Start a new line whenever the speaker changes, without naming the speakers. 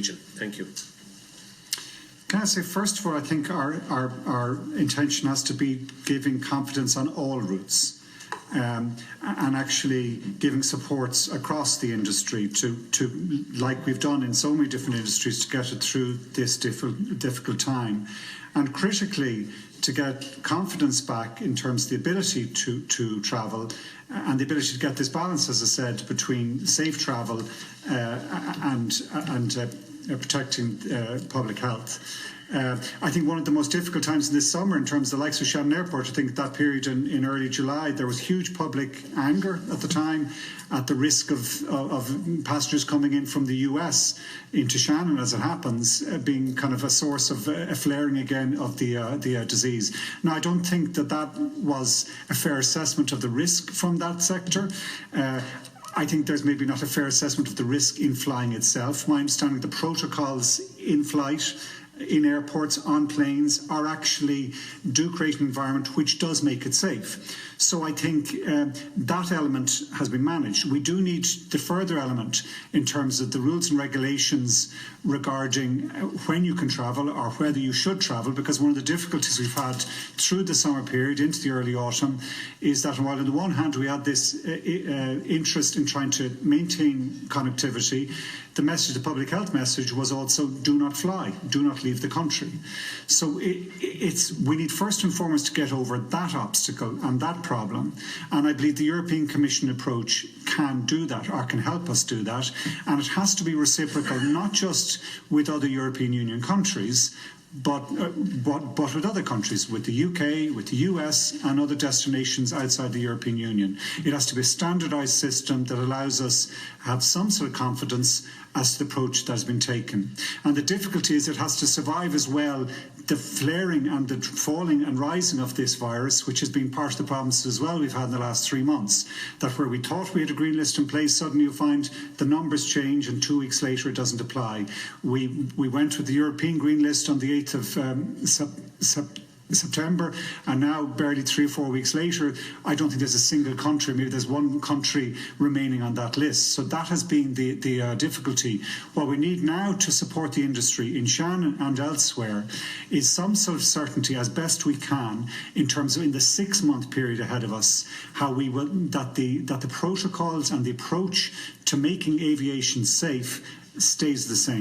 region. Thank you.
Can I say, first of all, I think our intention has to be giving confidence on all routes. And actually giving supports across the industry to like we've done in so many different industries, to get it through this difficult time, and critically to get confidence back in terms of the ability to travel and the ability to get this balance, as I said, between safe travel and protecting public health. I think one of the most difficult times in this summer in terms of the likes of Shannon Airport, I think that period in early July, there was huge public anger at the time at the risk of passengers coming in from the US into Shannon, as it happens, being kind of a source of a flaring again of the disease. Now, I don't think that was a fair assessment of the risk from that sector. I think there's maybe not a fair assessment of the risk in flying itself. My understanding of the protocols in flight, in airports, on planes, are actually do create an environment which does make it safe. So I think that element has been managed. We do need the further element in terms of the rules and regulations regarding when you can travel or whether you should travel, because one of the difficulties we've had through the summer period into the early autumn is that while on the one hand we had this interest in trying to maintain connectivity, the message, the public health message, was also do not fly, do not leave the country. So we need first and foremost to get over that obstacle and that problem, and I believe the European Commission approach can do that, or can help us do that, and it has to be reciprocal, not just with other European Union countries, but with other countries, with the UK, with the US and other destinations outside the European Union. It has to be a standardised system that allows us to have some sort of confidence as to the approach that has been taken. And the difficulty is it has to survive as well the flaring and the falling and rising of this virus, which has been part of the problems as well we've had in the last 3 months. That where we thought we had a green list in place, suddenly you find the numbers change and 2 weeks later it doesn't apply. We went with the European green list on the 8th of September, and now barely 3 or 4 weeks later, I don't think there's a single country, maybe there's one country remaining on that list. So that has been the difficulty. What we need now to support the industry in Shannon and elsewhere is some sort of certainty as best we can in terms of in the 6-month period ahead of us, how we will that the protocols and the approach to making aviation safe stays the same.